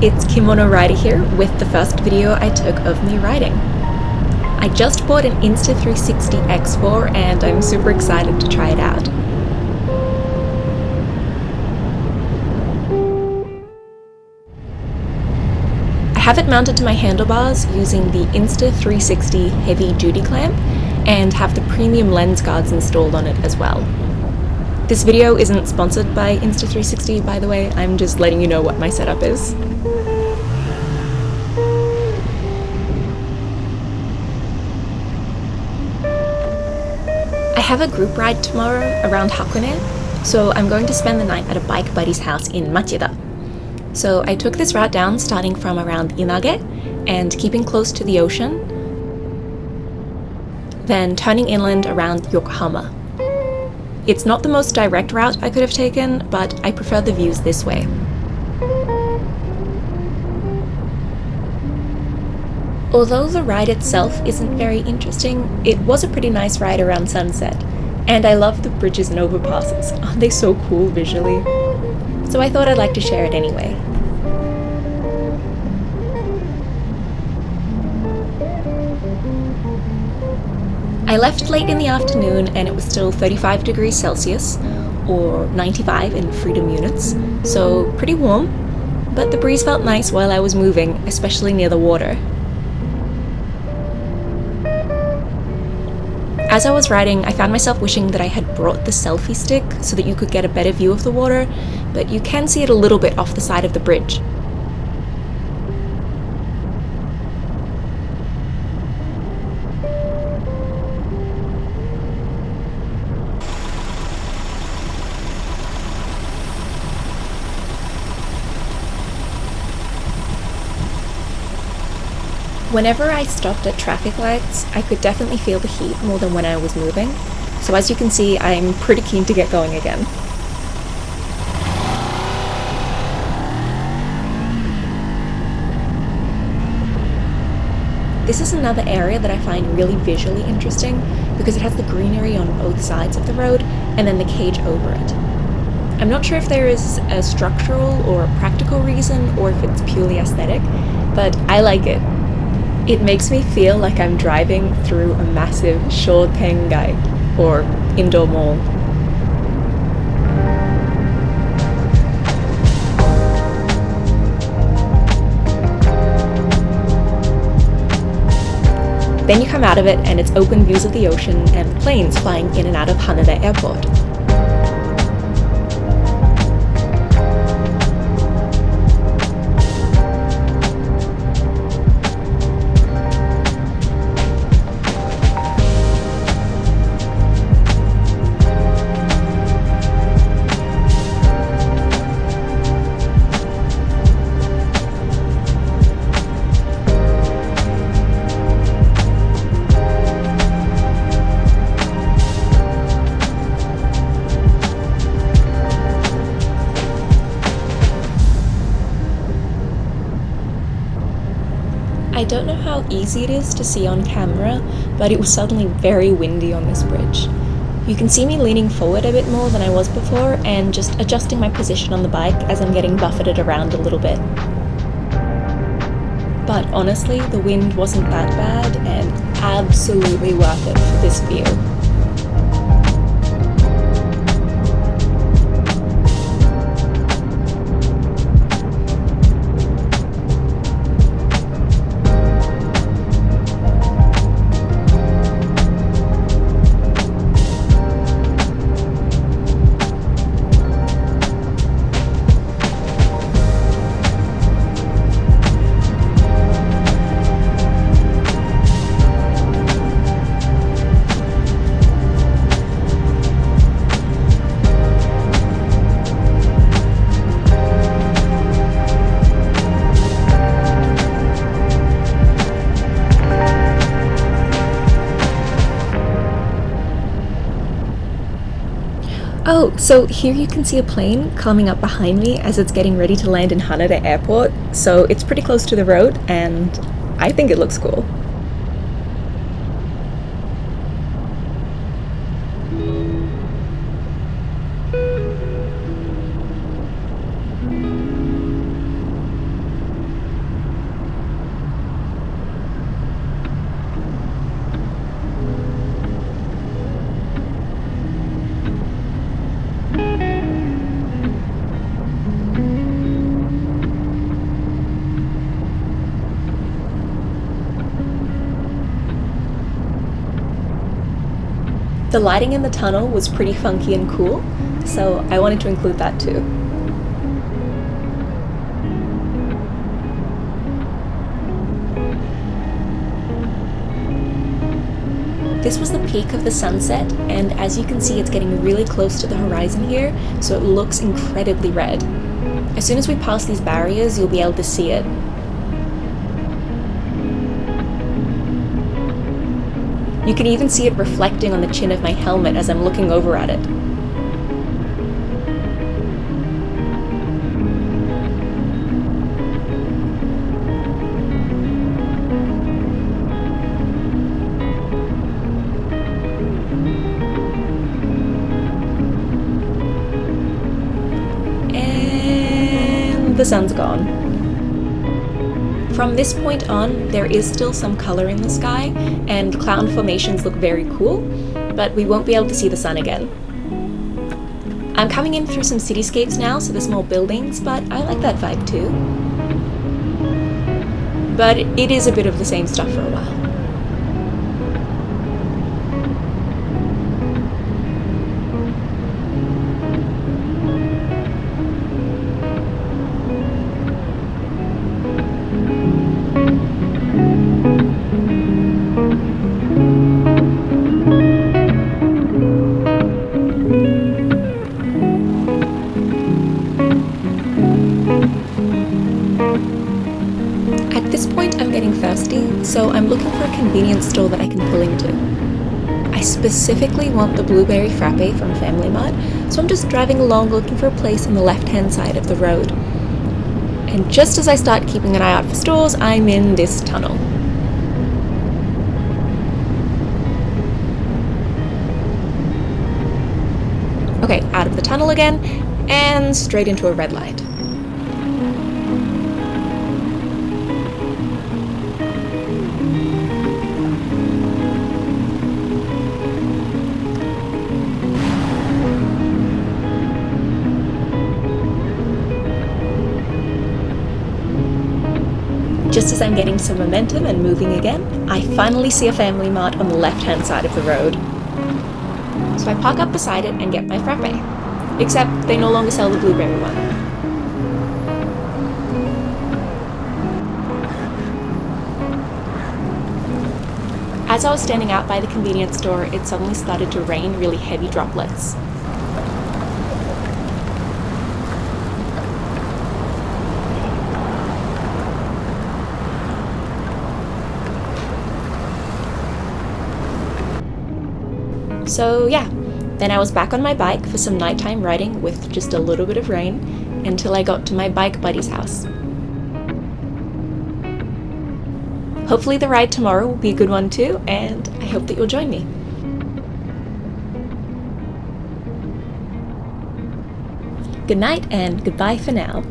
it's Kimono Rider here with the first video I took of me riding. I just bought an Insta360 X4 and I'm super excited to try it out. I have it mounted to my handlebars using the Insta360 heavy duty clamp and have the premium lens guards installed on it as well. This video isn't sponsored by Insta360, by the way, I'm just letting you know what my setup is. I have a group ride tomorrow around Hakone, so I'm going to spend the night at a bike buddy's house in Machida. So I took this route down starting from around Inage and keeping close to the ocean, then turning inland around Yokohama. It's not the most direct route I could have taken, but I prefer the views this way. Although the ride itself isn't very interesting, it was a pretty nice ride around sunset, and I love the bridges and overpasses. Aren't they so cool visually? So I thought I'd like to share it anyway. I left late in the afternoon and it was still 35 degrees Celsius, or 95 in freedom units, so pretty warm, but the breeze felt nice while I was moving, especially near the water. As I was riding, I found myself wishing that I had brought the selfie stick so that you could get a better view of the water, but you can see it a little bit off the side of the bridge. Whenever I stopped at traffic lights, I could definitely feel the heat more than when I was moving, so as you can see, I'm pretty keen to get going again. This is another area that I find really visually interesting because it has the greenery on both sides of the road and then the cage over it. I'm not sure if there is a structural or a practical reason or if it's purely aesthetic, but I like it. It makes me feel like I'm driving through a massive shotengai, or indoor mall. Then you come out of it and it's open views of the ocean and planes flying in and out of Haneda Airport. I don't know how easy it is to see on camera, but it was suddenly very windy on this bridge. You can see me leaning forward a bit more than I was before and just adjusting my position on the bike as I'm getting buffeted around a little bit. But honestly, the wind wasn't that bad and absolutely worth it for this view. Oh, so here you can see a plane coming up behind me as it's getting ready to land in Haneda Airport, so it's pretty close to the road and I think it looks cool. The lighting in the tunnel was pretty funky and cool, so I wanted to include that too. This was the peak of the sunset, and as you can see, it's getting really close to the horizon here, so it looks incredibly red. As soon as we pass these barriers, you'll be able to see it. You can even see it reflecting on the chin of my helmet as I'm looking over at it. The sun's gone. From this point on, there is still some color in the sky, and cloud formations look very cool, but we won't be able to see the sun again. I'm coming in through some cityscapes now, so there's more buildings, but I like that vibe too. But it is a bit of the same stuff for a while. At this point, I'm getting thirsty, so I'm looking for a convenience store that I can pull into. I specifically want the blueberry frappe from Family Mart, so I'm just driving along looking for a place on the left-hand side of the road. And just as I start keeping an eye out for stores, I'm in this tunnel. Okay, out of the tunnel again, and straight into a red light. Just as I'm getting some momentum and moving again, I finally see a Family Mart on the left-hand side of the road. So I park up beside it and get my frappe. Except they no longer sell the blueberry one. As I was standing out by the convenience store, it suddenly started to rain really heavy droplets. So yeah, then I was back on my bike for some nighttime riding with just a little bit of rain until I got to my bike buddy's house. Hopefully the ride tomorrow will be a good one too, and I hope that you'll join me. Good night and goodbye for now.